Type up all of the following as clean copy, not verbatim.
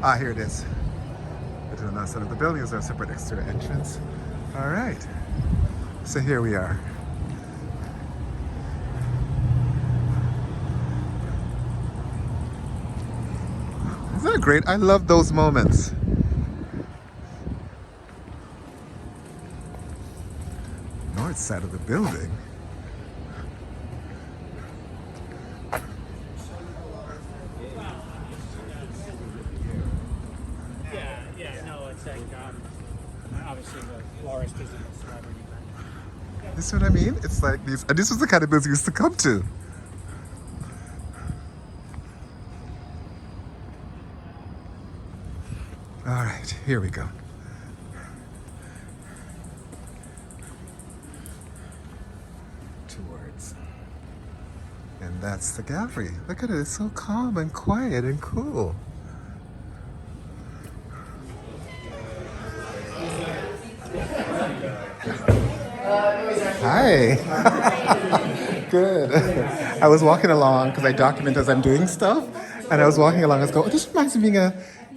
Ah, here it is. But on that side of the building is our separate exterior entrance. All right. So here we are. Isn't that great? I love those moments. North side of the building. Obviously, the florist isn't a celebrity. This is what I mean? It's like these, and this was the kind of buildings we used to come to. All right, here we go. Towards. And that's the gallery. Look at it, it's so calm and quiet and cool. Hi. Good. I was walking along because I document as I'm doing stuff, and I was walking along. I was going, oh, this reminds me of being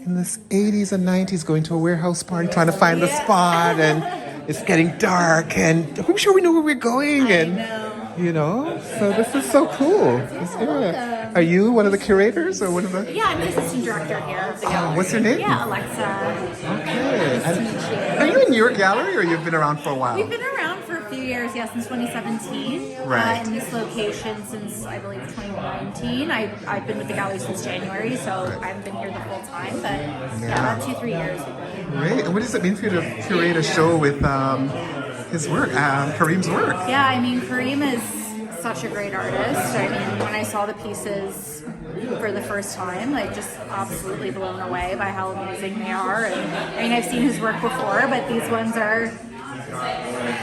in the 80s and 90s going to a warehouse party trying to find the spot, and it's getting dark, and I'm sure we know where we're going, and you know, so this is so cool. This area. Are you one of the curators or one of the? Yeah, I'm the assistant director here of the gallery. What's your name? Yeah, Alexa. Okay. Nice to meet you. Are you in your gallery or you've been around for a while? We've been around for a few years, yeah, since 2017. Right. In this location since, I believe, 2019. I've been with the gallery since January, so I haven't been here the full time, but yeah, about 2-3 years. Great. And what does it mean for you to curate a show with his work, Kareem's work? Yeah, I mean, Kareem is such a great artist. I mean, when I saw the pieces for the first time, like, just absolutely blown away by how amazing they are. And I mean, I've seen his work before, but these ones are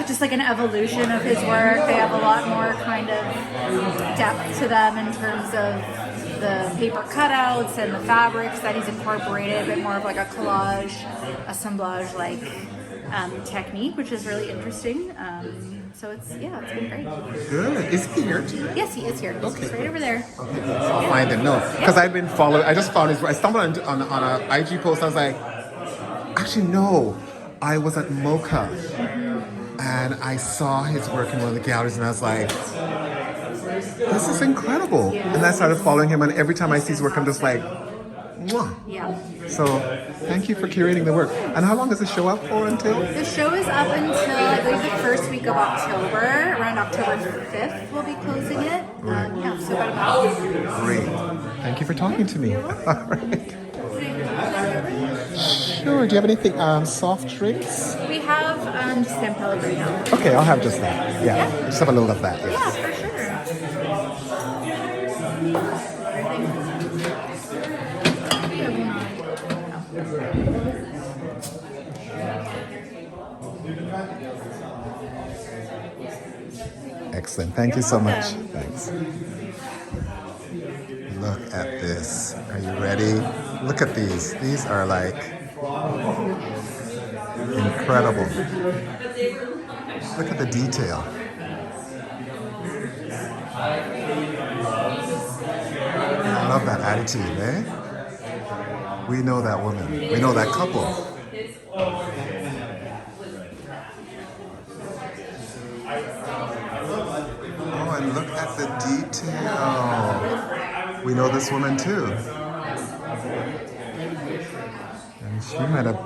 just like an evolution of his work. They have a lot more kind of depth to them in terms of the paper cutouts and the fabrics that he's incorporated, a bit more of like a collage, assemblage like technique, which is really interesting. So it's been great. Good. Is he here too? Yes, he is here. He's right over there. Okay, so I'll find him. No, because I've been following. I just found his. I stumbled on an IG post. I was like, actually no, I was at Mocha, and I saw his work in one of the galleries, and I was like, this is incredible. And I started following him, and every time I see his work, I'm just like, mwah. Yeah. So thank you for curating the work. And how long is the show up for until? The show is up until, I believe, the first week of October. Around October 5th, we'll be closing it. Yeah, so about a month. Great. Thank you for talking to me. All right. Sure. Do you have anything? Soft drinks? We have just San Pellegrino. Okay, I'll have just that. Yeah. Just have a little of that. Yeah, Yes. for sure. Excellent. Thank you so much. Thanks. Look at this. Are you ready? Look at these. These are like incredible. Look at the detail. I love that attitude, eh? We know that woman. We know that couple. Oh, and look at the detail. We know this woman too. And she might have,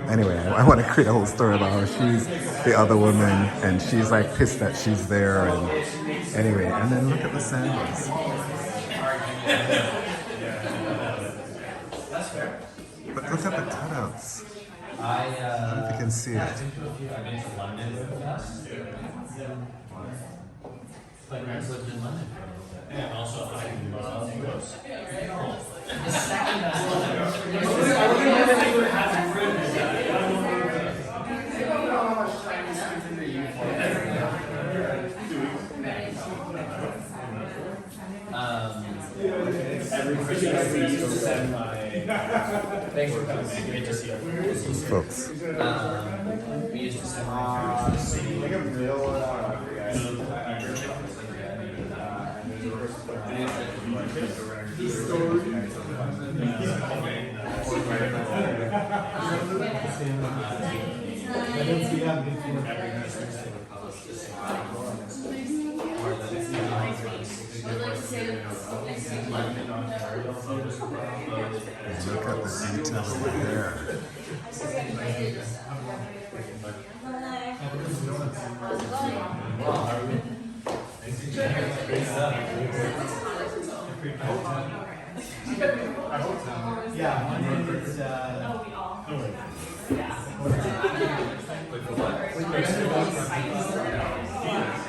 anyway, I want to create a whole story about how she's the other woman and she's like pissed that she's there, and anyway, and then look at the sandals. But look at the cutouts. I don't know if you can see it. And also, I love those. Every Christmas we used to send my. Thanks for coming. Great to see you. Folks. We used to send. Look at the detail of the hair.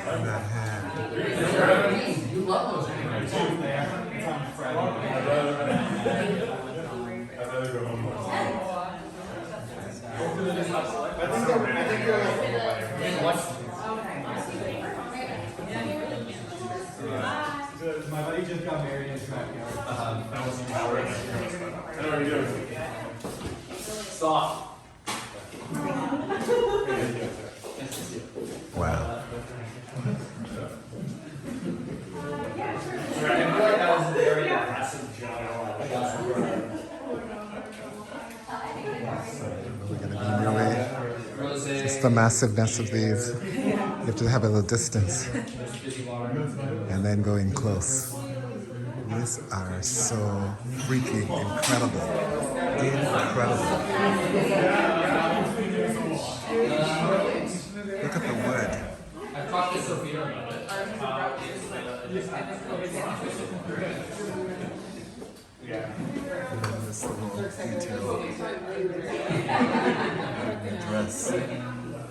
And that hand. My buddy just got married in track Stop. Wow. I feel like that was a very impressive job. We're going to be really, just the massiveness of these. You have to have a little distance and then go in close. These are so freaking incredible. Incredible. Look at the wood. I've talked to Sophia about it. And this little detail in the dress.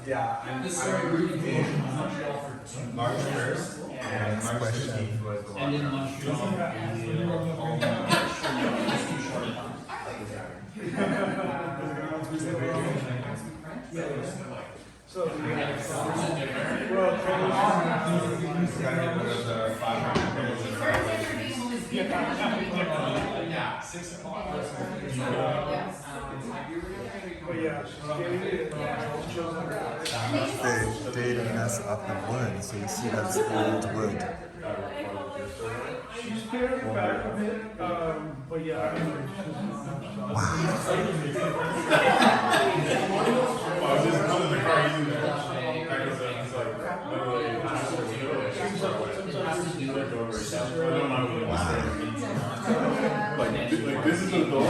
Yeah, I'm March 1st. And expression. And in Montreal, Yeah, 6 o'clock. The datiness of the wood, so you see that's old wood. She's scared back a bit, but yeah, I mean, This is the door.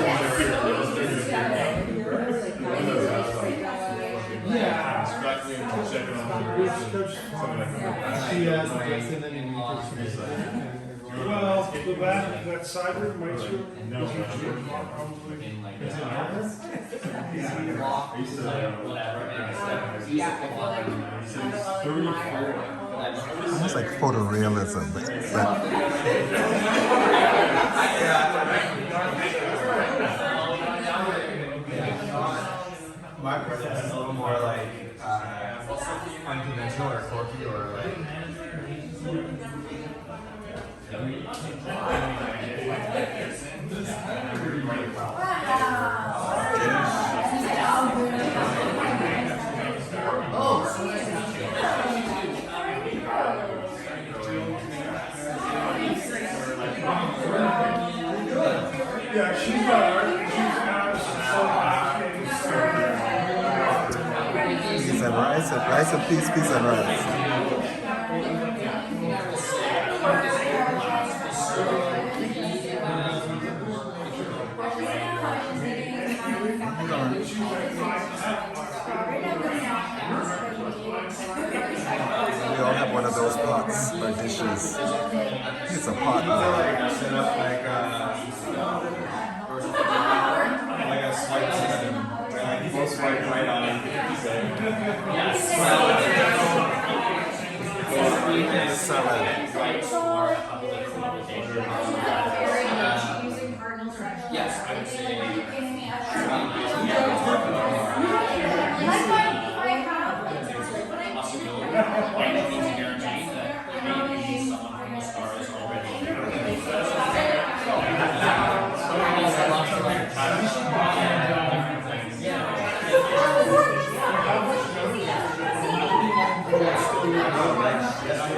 well, the back, that side room might show. No, probably. Almost like photorealism, but My preference is a little more like unconventional or quirky or like. Yeah, she's got art, peas and rice and peas and rice. Hold on. We all have one of those pots or dishes. It's a pot now. Set up like a swipe system. Like we'll swipe right on it. Salad. yes, I would say.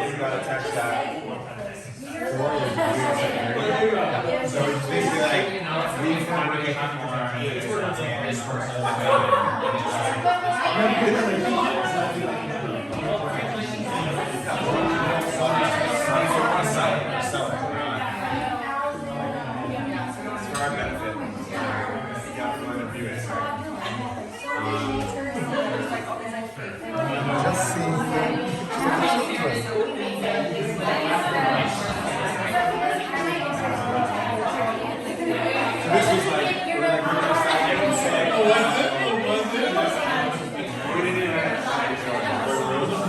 You gotta attach that. Just see.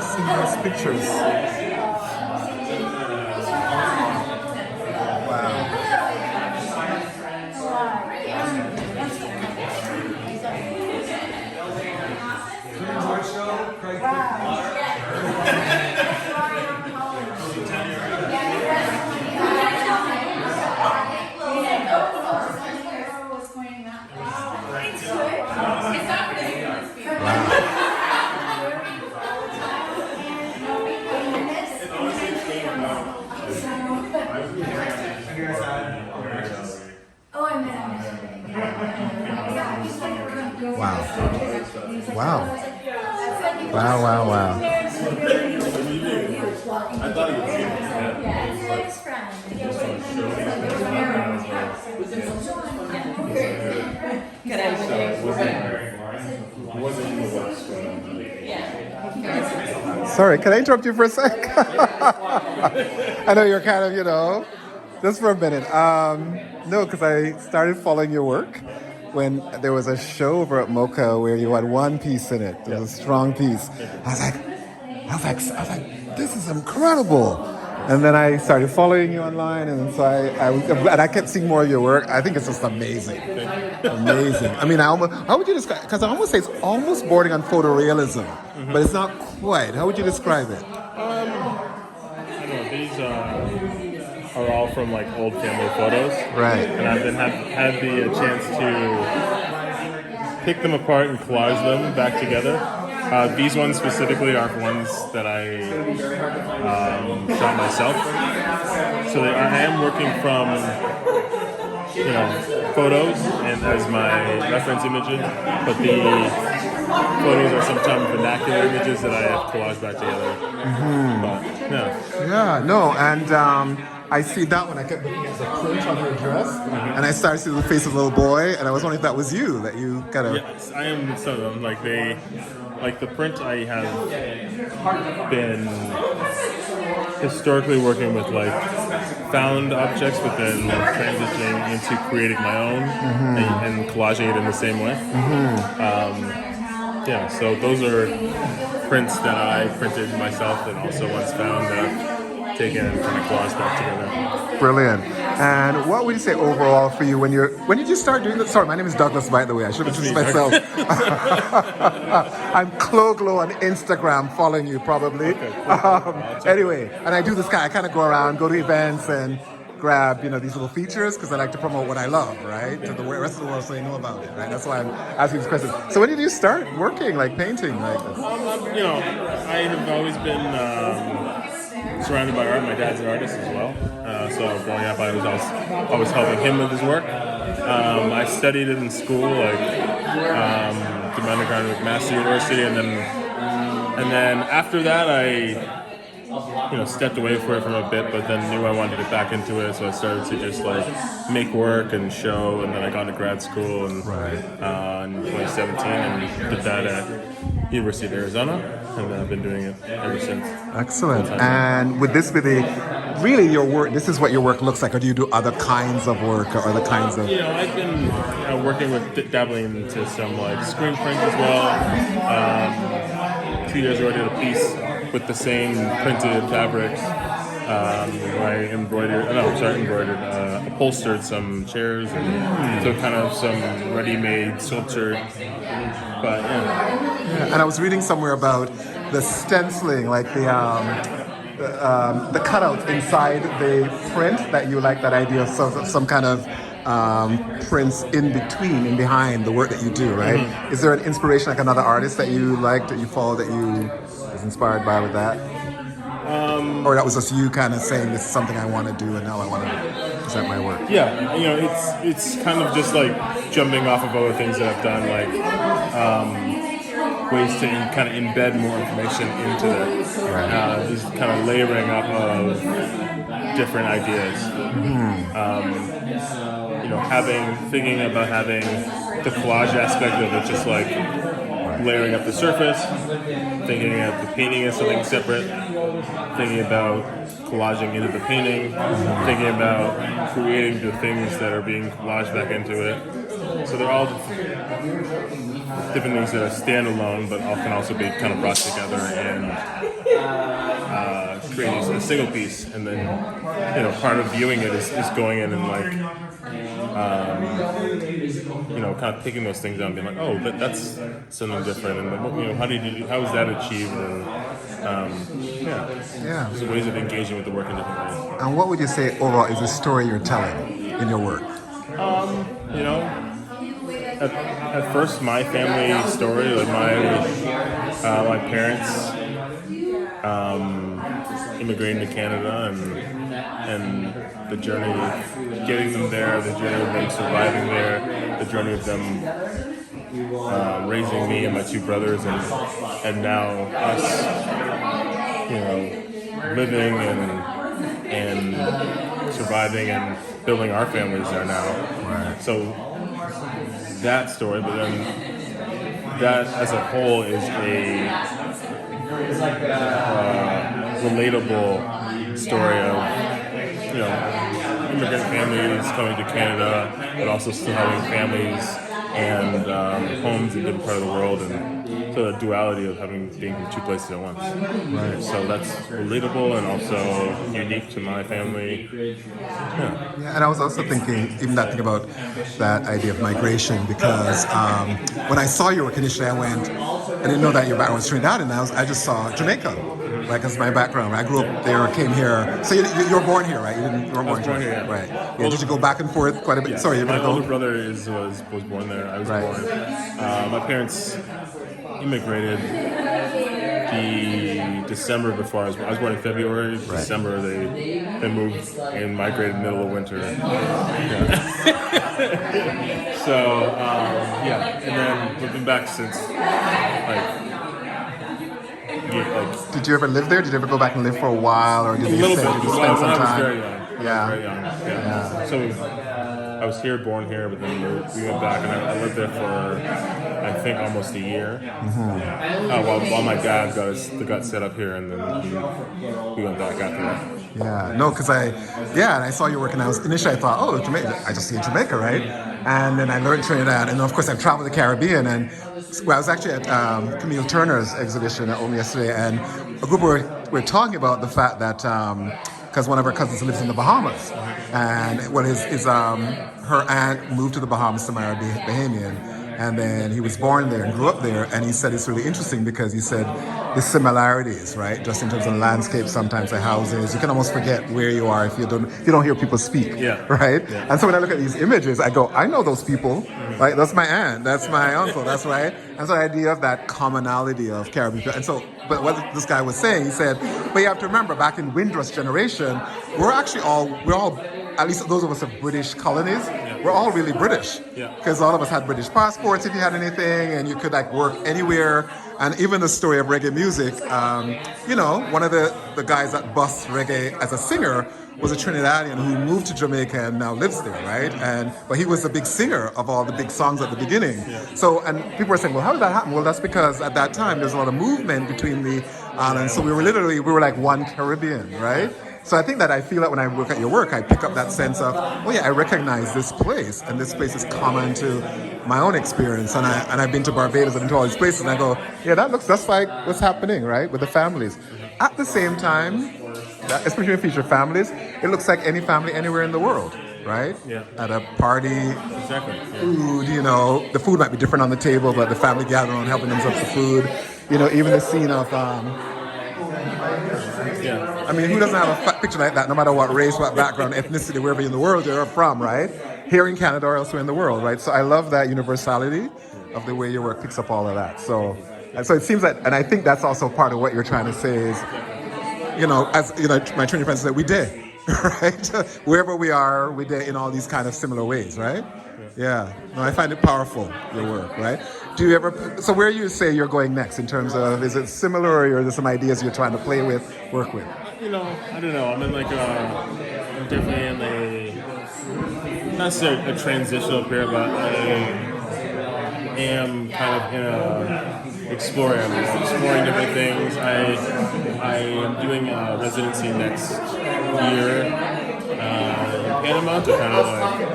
See those pictures. Wow. Wow. Wow. Wow, wow, wow. Sorry, can I interrupt you for a sec? I know you're kind of, just for a minute. No, because I started following your work when there was a show over at Mocha where you had one piece in it. There was a strong piece. I was like, this is incredible. And then I started following you online, and so I kept seeing more of your work. I think it's just amazing, amazing. I mean, how would you describe? Because I almost say it's almost bordering on photorealism, but it's not quite. How would you describe it? I don't know. These are all from like old family photos, Right. and I've been had the chance to pick them apart and collage them back together. These ones specifically are ones that I shot myself. So I am working from photos and as my reference images, but the photos are sometimes vernacular images that I have collaged back together. But, yeah. Yeah, no, and I see that one. I kept looking at the print on her dress, and I started seeing the face of a little boy, and I was wondering if that was you, that you kind of... Yes, I am some of them. Like the print, I have been historically working with like found objects, but then transitioning into creating my own and collaging it in the same way. Yeah, so those are prints that I printed myself and also once found that I've taken and kind of collaged back together. Brilliant. And what would you say overall for you when did you start doing that? Sorry, my name is Douglas, by the way. I should have introduced myself. I'm Clo on Instagram, following you probably. Okay, cool. Anyway, and I do this I kind of go around, go to events and grab, these little features because I like to promote what I love, right? To the rest of the world so they know about it, right? That's why I'm asking these questions. So when did you start working, like painting like this? I have always been surrounded by art. My dad's an artist as well. So growing up, I was always helping him with his work. I studied it in school, did my undergrad at McMaster University, and then after that, I stepped away from it a bit, but then knew I wanted to get back into it, so I started to just make work and show, and then I got into grad school in 2017 and did that at University of Arizona, and I've been doing it ever since. Excellent. And would this be really your work? This is what your work looks like, or do you do other kinds of work or other kinds of? I've been working with dabbling into some screen print as well. 2 years ago, I did a piece with the same printed fabrics. I upholstered some chairs and so kind of some ready-made sculpture. But yeah. And I was reading somewhere about the stenciling, like the cutout inside the print, that you like that idea of some kind of prints in behind the work that you do, right? Mm-hmm. Is there an inspiration, like another artist that you liked, that you follow, that you was inspired by with that? Or that was just you kind of saying, this is something I want to do and now I want to do? represent my work. Yeah, it's kind of just like jumping off of other things that I've done, like ways to kind of embed more information into it. Right. These kind of layering up of different ideas. Thinking about having the collage aspect of it, just like layering up the surface, thinking of the painting as something separate, thinking about collaging into the painting, thinking about creating the things that are being collaged back into it. So they're all different things that are standalone, but all can also be kind of brought together and creating a single piece. And then, part of viewing it is going in and like, kind of picking those things out and being like, oh, that's something different, and how is that achieved, and there's ways of engaging with the work in different ways. And what would you say overall is the story you're telling in your work? At first, my family story, like my parents immigrating to Canada, and the journey of getting them there, the journey of them surviving there, the journey of them raising me and my two brothers, and now us, living and surviving and building our families there now. Right. So that story, but then that as a whole is a relatable story of immigrant families coming to Canada, but also still having families and homes in different parts of the world, and so the duality of being in two places at once. Right. So that's relatable and also unique to my family. Yeah, and I was also thinking, even that thing about that idea of migration, because when I saw your work initially, I didn't know that your background was Trinidad, and I just saw Jamaica, like as my background. I grew up there, came here. So you were born here, right? You were born here, yeah. Right. Yeah, did you go back and forth quite a bit? Yeah. Sorry, you're my gonna go. older brother was born there. I was born. My parents immigrated the December before I was born in February. Right. December they moved and migrated middle of winter. Yeah. So and then we've been back since Did you ever live there? Did you ever go back and live for a while, or did you little spend bit. some When I time? was very young. Yeah. Very young. Yeah. So I was born here, but then we went back, and I lived there for I think almost a year. While my dad got set up here, and then we went back after that. Yeah, no, because and I saw your work, and initially I thought, oh, Jamaica, I just see Jamaica, right? And then I learned Trinidad, and of course I've traveled the Caribbean, and I was actually at Camille Turner's exhibition at home yesterday, and a group were talking about the fact that because one of her cousins lives in the Bahamas, and her aunt moved to the Bahamas to marry a Bahamian. And then he was born there and grew up there. And he said it's really interesting because he said the similarities, right? Just in terms of the landscape, sometimes the houses, you can almost forget where you are if you don't hear people speak, right? Yeah. And so when I look at these images, I go, I know those people. Like, that's my aunt, that's my uncle, that's right. And so the idea of that commonality of Caribbean. And so, but what this guy was saying, he said, but you have to remember, back in Windrush generation, we're all, at least those of us of British colonies, we're all really British. Because all of us had British passports if you had anything, and you could work anywhere. And even the story of reggae music, one of the guys that bust reggae as a singer was a Trinidadian who moved to Jamaica and now lives there, right? But he was the big singer of all the big songs at the beginning. So, and people were saying, well, how did that happen? Well, that's because at that time there's a lot of movement between the islands. So we were like one Caribbean, right? So I think that I feel that when I look at your work, I pick up that sense of, oh yeah, I recognize this place, and this place is common to my own experience. And I've been to Barbados, I've been to all these places, and I go, yeah, that's like what's happening, right, with the families. At the same time, especially when you feature families, it looks like any family anywhere in the world, right? Yeah. At a party, exactly. Food, the food might be different on the table, but the family gathering around helping themselves to food. Even the scene of I mean, who doesn't have a picture like that, no matter what race, what background, ethnicity, wherever in the world you're from, right? Here in Canada or elsewhere in the world, right? So I love that universality of the way your work picks up all of that. So it seems that, and I think that's also part of what you're trying to say is, as my Trinity friends said, we did. right? Wherever we are, we're in all these kind of similar ways, right? Yeah. No, I find it powerful, your work, right? Do you ever, so where you say you're going next in terms of, is it similar or are there some ideas you're trying to play with, work with? You know, I don't know. I'm in like I'm definitely in a, not necessarily a transitional period, but I am kind of in a exploring. I'm exploring different things. I am doing a residency next year in Panama to kind of like,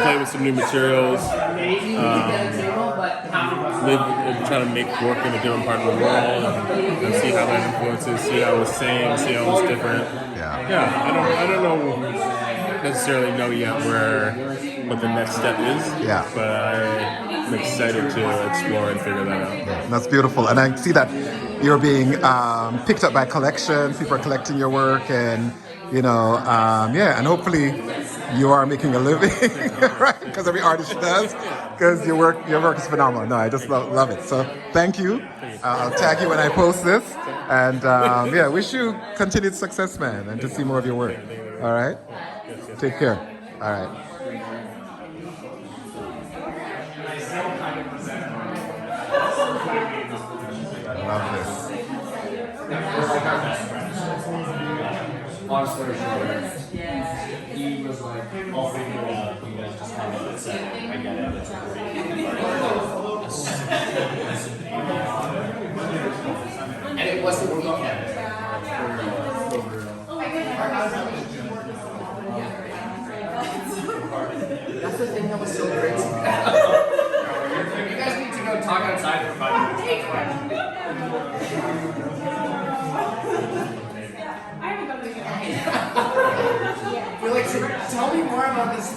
play with some new materials, try to make work in a different part of the world, and see how that influences, see how it's saying, see how it's different. Yeah, I don't know necessarily know yet what the next step is. Yeah. But I'm excited to explore and figure that out. Yeah, that's beautiful. And I see that you're being picked up by collections. People are collecting your work, and and hopefully you are making a living, right? Because every artist does. Because your work is phenomenal. No, I just love it. So thank you. I'll tag you when I post this, and wish you continued success, man, and to see more of your work. All right. Take care. All right. Love this. Long story short, he was like, I'll figure it out. You guys just have it set. I get it. It's and it was the weekend. That's the thing that was so crazy. You guys need to go talk outside for 5 minutes. You're like, so tell me more about this.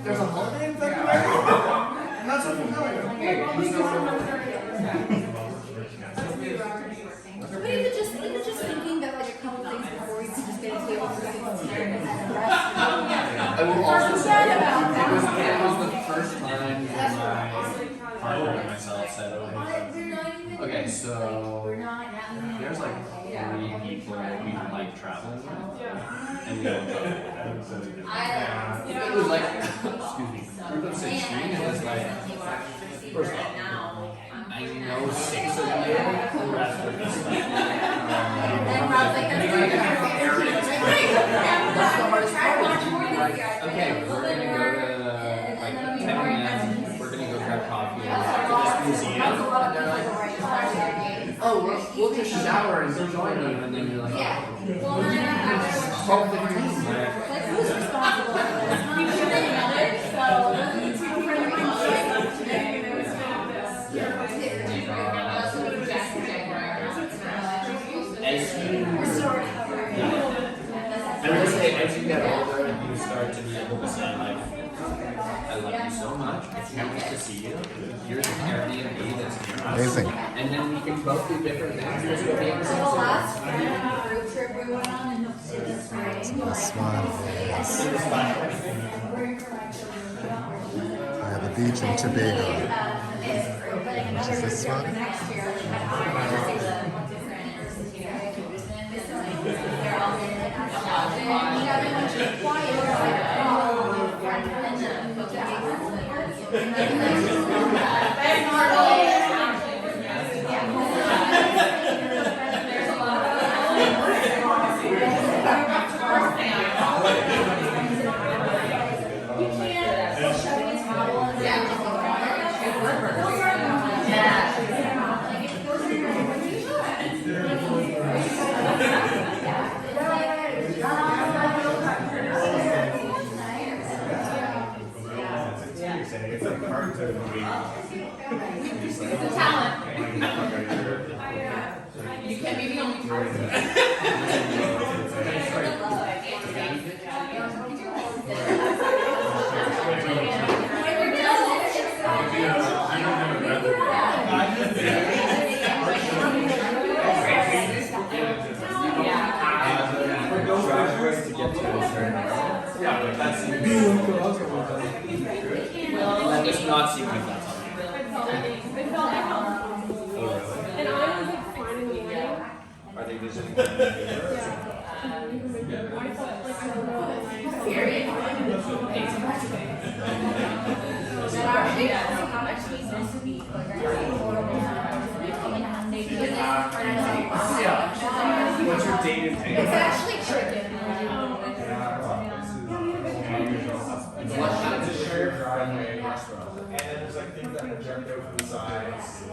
There's a holiday in February? I'm not so familiar. But even just thinking that like a couple days before you could just get a table for 16 and rest. I will also say it was the first time that my partner and myself said, okay, so there's like 3 people that we like traveling with. And it was like, excuse me, group of 16, it was like, first off, I know 6 of you, the rest are just like, that's the hardest part. Like, okay, we're gonna go to like 10 a.m. We're gonna go grab coffee at this museum. And they're like, oh, we'll just shower and join you. And then you're like, oh, it's 12:15. Like who's responsible for this? Not even another. So as you get older, you start to be able to say, like, I love you so much, I can't wait to see you. Here's an Airbnb that's near us. Amazing. And then we can both do different things. We'll still be in the the same city. last group trip we went on in the spring. This one is, I have a beach in Tobago. Which is this one? Next year, like my conversation with different they're all in it. And the other one's just quiet. It's like, oh, and That does not seem like that's Are they visiting? What's your date and It's actually chicken.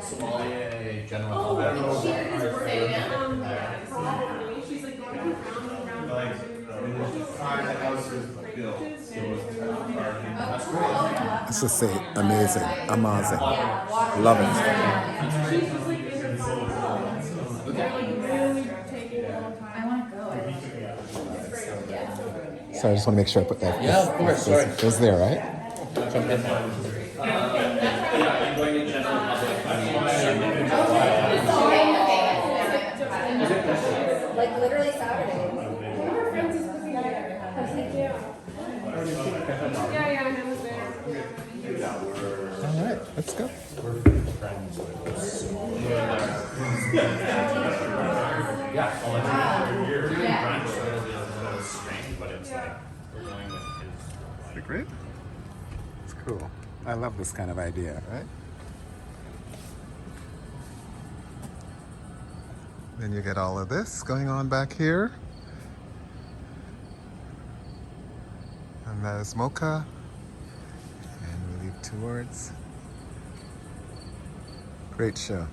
Somalia general. Let's just say amazing, amazing. Love it. I want to go. So I just want to make sure I put that. Yeah, of course, sorry. It's there, right? Like literally Saturday. All right, let's go. Pretty great. It's cool. I love this kind of idea, right? Then you get all of this going on back here. And there's Mocha. And we leave towards. Great show.